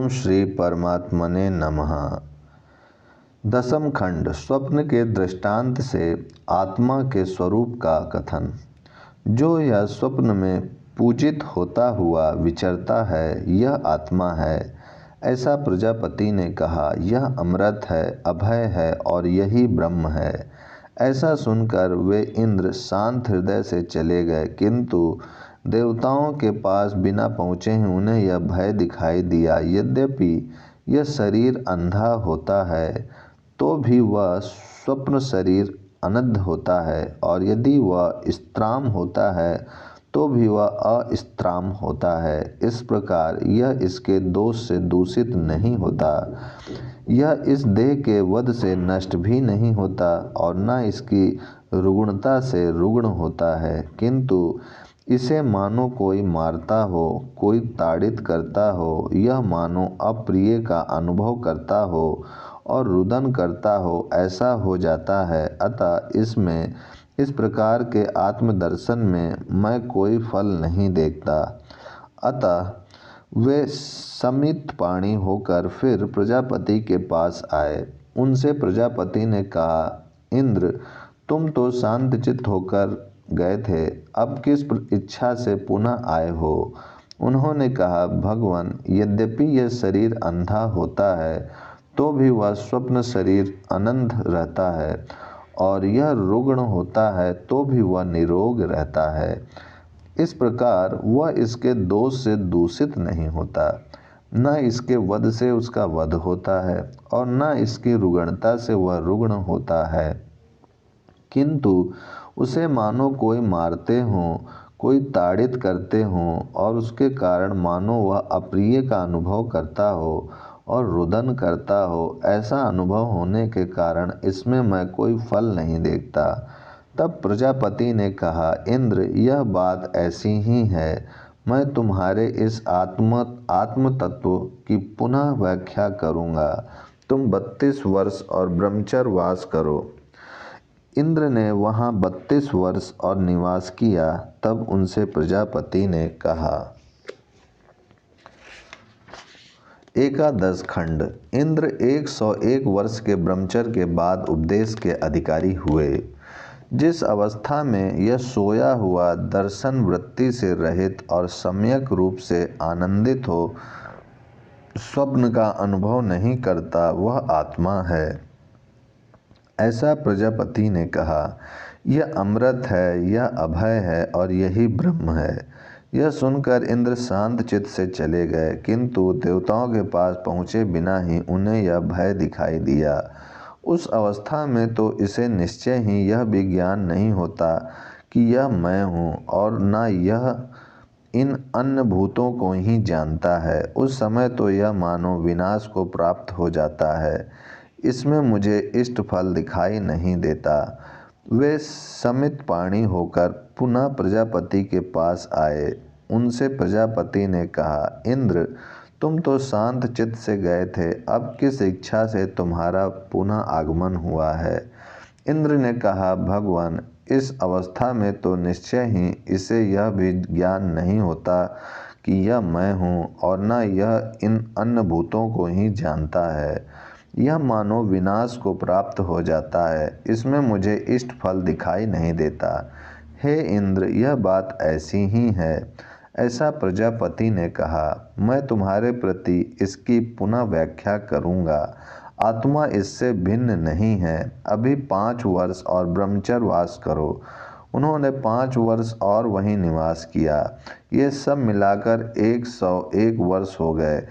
ओम श्री परमात्मने नमः। दसम खंड स्वप्न के दृष्टांत से आत्मा के स्वरूप का कथन। जो यह स्वप्न में पूजित होता हुआ विचरता है यह आत्मा है, ऐसा प्रजापति ने कहा। यह अमृत है, अभय है और यही ब्रह्म है। ऐसा सुनकर वे इंद्र शांत हृदय से चले गए, किंतु देवताओं के पास बिना पहुँचे ही उन्हें यह भय दिखाई दिया। यद्यपि यह शरीर अंधा होता है तो भी वह स्वप्न शरीर अनंत होता है, और यदि वह स्त्राम होता है तो भी वह अस्त्राम होता है। इस प्रकार यह इसके दोष से दूषित नहीं होता, यह इस देह के वध से नष्ट भी नहीं होता और न इसकी रुग्णता से रुग्ण होता है, किंतु इसे मानो कोई मारता हो, कोई ताड़ित करता हो, यह मानो अप्रिय का अनुभव करता हो और रुदन करता हो, ऐसा हो जाता है। अतः इसमें इस प्रकार के आत्मदर्शन में मैं कोई फल नहीं देखता। अतः वे समितपाणी होकर फिर प्रजापति के पास आए। उनसे प्रजापति ने कहा, इंद्र, तुम तो शांतचित्त होकर गए थे, अब किस इच्छा से पुनः आए हो? उन्होंने कहा, भगवान, यद्यपि यह शरीर अंधा होता है तो भी वह स्वप्न शरीर अनंत रहता है, और यह रुग्ण होता है तो भी वह निरोग रहता है। इस प्रकार वह इसके दोष से दूषित नहीं होता, न इसके वध से उसका वध होता है और न इसकी रुग्णता से वह रुग्ण होता है, किंतु उसे मानो कोई मारते हों, कोई ताड़ित करते हों और उसके कारण मानो वह अप्रिय का अनुभव करता हो और रुदन करता हो, ऐसा अनुभव होने के कारण इसमें मैं कोई फल नहीं देखता। तब प्रजापति ने कहा, इंद्र, यह बात ऐसी ही है। मैं तुम्हारे इस आत्म तत्व की पुनः व्याख्या करूँगा। तुम 32 वर्ष और ब्रह्मचर्य वास करो। इंद्र ने वहाँ 32 वर्ष और निवास किया। तब उनसे प्रजापति ने कहा। एकादश खंड। इंद्र 101 वर्ष के ब्रह्मचर्य के बाद उपदेश के अधिकारी हुए। जिस अवस्था में यह सोया हुआ दर्शन वृत्ति से रहित और सम्यक रूप से आनंदित हो, स्वप्न का अनुभव नहीं करता, वह आत्मा है, ऐसा प्रजापति ने कहा। यह अमृत है, यह अभय है और यही ब्रह्म है। यह सुनकर इंद्र शांत चित्त से चले गए, किंतु देवताओं के पास पहुँचे बिना ही उन्हें यह भय दिखाई दिया। उस अवस्था में तो इसे निश्चय ही यह भी ज्ञान नहीं होता कि यह मैं हूँ, और न यह इन अन्य भूतों को ही जानता है। उस समय तो यह मानो विनाश को प्राप्त हो जाता है। इसमें मुझे इष्ट फल दिखाई नहीं देता। वे समितपाणी होकर पुनः प्रजापति के पास आए। उनसे प्रजापति ने कहा, इंद्र, तुम तो शांत चित्त से गए थे, अब किस इच्छा से तुम्हारा पुनः आगमन हुआ है? इंद्र ने कहा, भगवान, इस अवस्था में तो निश्चय ही इसे यह भी ज्ञान नहीं होता कि यह मैं हूँ, और न यह इन अन्य भूतों को ही जानता है। यह मानो विनाश को प्राप्त हो जाता है। इसमें मुझे इष्ट फल दिखाई नहीं देता। हे इंद्र, यह बात ऐसी ही है, ऐसा प्रजापति ने कहा। मैं तुम्हारे प्रति इसकी पुनः व्याख्या करूँगा। आत्मा इससे भिन्न नहीं है। अभी 5 वर्ष और ब्रह्मचर्य वास करो। उन्होंने 5 वर्ष और वहीं निवास किया। ये सब मिलाकर 101 वर्ष हो गए।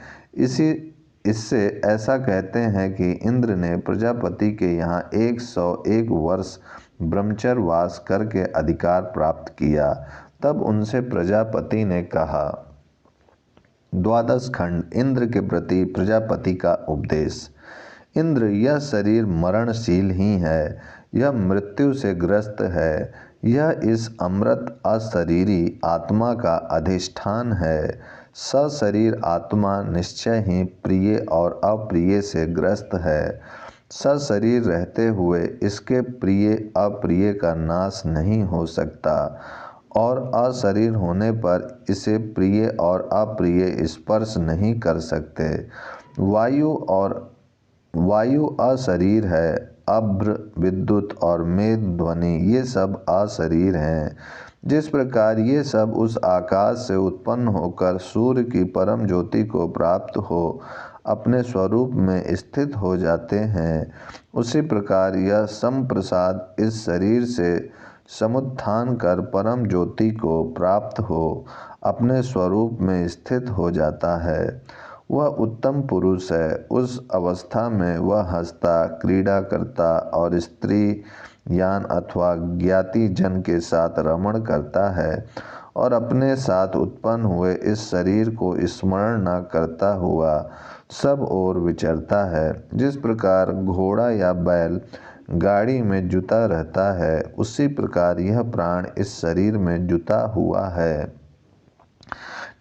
इससे ऐसा कहते हैं कि इंद्र ने प्रजापति के यहाँ 101 वर्ष ब्रह्मचर्य वास करके अधिकार प्राप्त किया। तब उनसे प्रजापति ने कहा। द्वादश खंड। इंद्र के प्रति प्रजापति का उपदेश। इंद्र, यह शरीर मरणशील ही है, यह मृत्यु से ग्रस्त है। यह इस अमृत अशरीरी आत्मा का अधिष्ठान है। सशरीर आत्मा निश्चय ही प्रिय और अप्रिय से ग्रस्त है। सशरीर रहते हुए इसके प्रिय अप्रिय का नाश नहीं हो सकता, और अशरीर होने पर इसे प्रिय और अप्रिय स्पर्श नहीं कर सकते। वायु अशरीर है। अभ्र, विद्युत और मेघ ध्वनि ये सब अशरीर हैं। जिस प्रकार ये सब उस आकाश से उत्पन्न होकर सूर्य की परम ज्योति को प्राप्त हो अपने स्वरूप में स्थित हो जाते हैं, उसी प्रकार यह संप्रसाद इस शरीर से समुत्थान कर परम ज्योति को प्राप्त हो अपने स्वरूप में स्थित हो जाता है। वह उत्तम पुरुष है। उस अवस्था में वह हंसता, क्रीड़ा करता और स्त्री यान अथवा ज्ञाति जन के साथ रमण करता है और अपने साथ उत्पन्न हुए इस शरीर को स्मरण न करता हुआ सब ओर विचरता है। जिस प्रकार घोड़ा या बैल गाड़ी में जुता रहता है, उसी प्रकार यह प्राण इस शरीर में जुता हुआ है,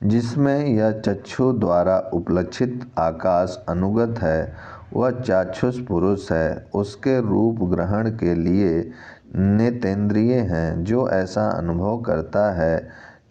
जिसमें यह चक्षु द्वारा उपलक्षित आकाश अनुगत है। वह चाक्षुष पुरुष है। उसके रूप ग्रहण के लिए नेतेंद्रिय हैं। जो ऐसा अनुभव करता है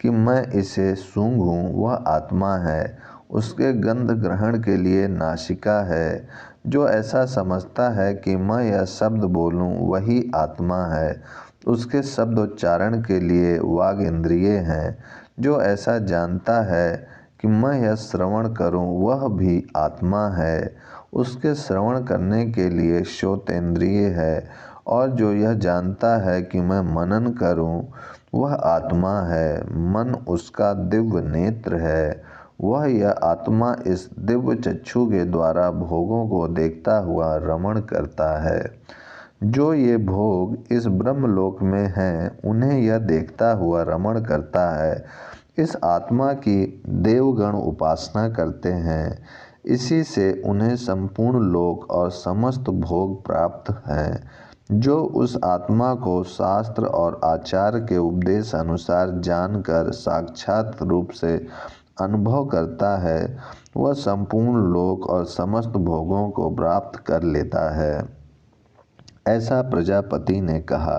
कि मैं इसे सूंघूं, वह आत्मा है। उसके गंध ग्रहण के लिए नासिका है। जो ऐसा समझता है कि मैं यह शब्द बोलूं, वही आत्मा है। उसके शब्दोच्चारण के लिए वाग इंद्रिय हैं। जो ऐसा जानता है कि मैं यह श्रवण करूं, वह भी आत्मा है। उसके श्रवण करने के लिए श्रोतेंद्रिय है। और जो यह जानता है कि मैं मनन करूं, वह आत्मा है। मन उसका दिव्य नेत्र है। वह यह आत्मा इस दिव्य चक्षु के द्वारा भोगों को देखता हुआ रमण करता है। जो ये भोग इस ब्रह्मलोक में हैं, उन्हें यह देखता हुआ रमण करता है। इस आत्मा की देवगण उपासना करते हैं। इसी से उन्हें संपूर्ण लोक और समस्त भोग प्राप्त हैं। जो उस आत्मा को शास्त्र और आचार के उपदेश अनुसार जानकर साक्षात रूप से अनुभव करता है, वह संपूर्ण लोक और समस्त भोगों को प्राप्त कर लेता है। ऐसा प्रजापति ने कहा।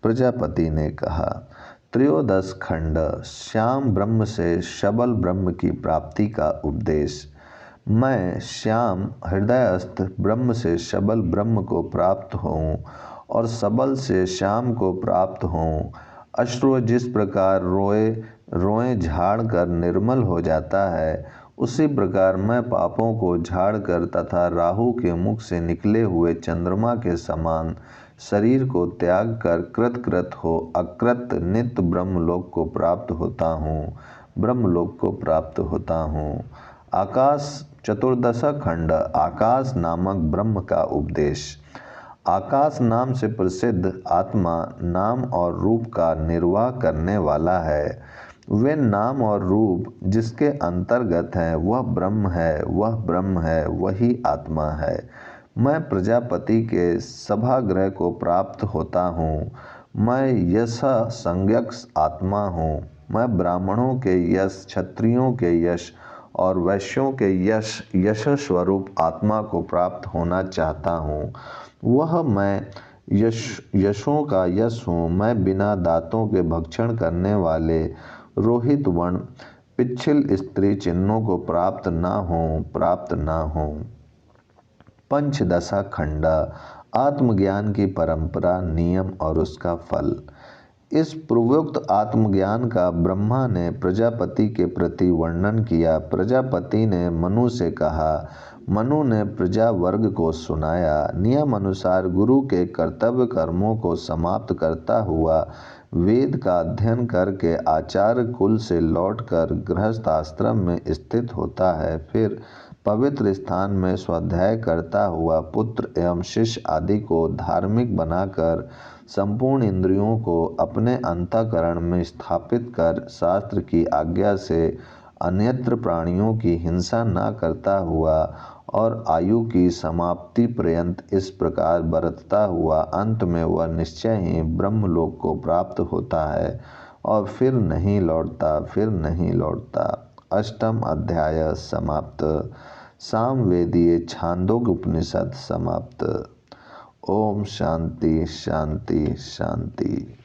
प्रजापति ने कहा, त्रयोदश खंड, श्याम ब्रह्म से सबल ब्रह्म की प्राप्ति का उपदेश। मैं श्याम हृदयस्थ ब्रह्म से सबल ब्रह्म को प्राप्त होऊं और सबल से श्याम को प्राप्त होऊं। अश्रु जिस प्रकार रोए झाड़ कर निर्मल हो जाता है, उसी प्रकार मैं पापों को झाड़ कर तथा राहु के मुख से निकले हुए चंद्रमा के समान शरीर को त्याग कर कृत हो अकृत नित्य ब्रह्मलोक को प्राप्त होता हूँ। ब्रह्मलोक को प्राप्त होता हूँ। आकाश चतुर्दश खंड, आकाश नामक ब्रह्म का उपदेश। आकाश नाम से प्रसिद्ध आत्मा नाम और रूप का निर्वाह करने वाला है। वे नाम और रूप जिसके अंतर्गत हैं, वह ब्रह्म है। वह ब्रह्म है, वही आत्मा है। मैं प्रजापति के सभागृह को प्राप्त होता हूँ। मैं यश संज्ञक आत्मा हूँ। मैं ब्राह्मणों के यश, क्षत्रियों के यश और वैश्यों के यश स्वरूप आत्मा को प्राप्त होना चाहता हूँ। वह मैं यशों का यश हूँ। मैं बिना दांतों के भक्षण करने वाले रोहित वर्ण पिच्छिल स्त्री चिन्हों को प्राप्त ना हो। पंचदशा खंड, आत्मज्ञान की परंपरा, नियम और उसका फल। इस पूर्वोक्त आत्मज्ञान का ब्रह्मा ने प्रजापति के प्रति वर्णन किया। प्रजापति ने मनु से कहा। मनु ने प्रजा वर्ग को सुनाया। नियम अनुसार गुरु के कर्तव्य कर्मों को समाप्त करता हुआ वेद का अध्ययन करके आचार्य कुल से लौटकर गृहस्थ आश्रम में स्थित होता है। फिर पवित्र स्थान में स्वाध्याय करता हुआ पुत्र एवं शिष्य आदि को धार्मिक बनाकर संपूर्ण इंद्रियों को अपने अंतःकरण में स्थापित कर शास्त्र की आज्ञा से अन्यत्र प्राणियों की हिंसा न करता हुआ और आयु की समाप्ति पर्यंत इस प्रकार बरतता हुआ अंत में वह निश्चय ही ब्रह्मलोक को प्राप्त होता है और फिर नहीं लौटता। अष्टम अध्याय समाप्त। सामवेदीय छांदोग्य उपनिषद समाप्त। ओम शांति शांति शांति।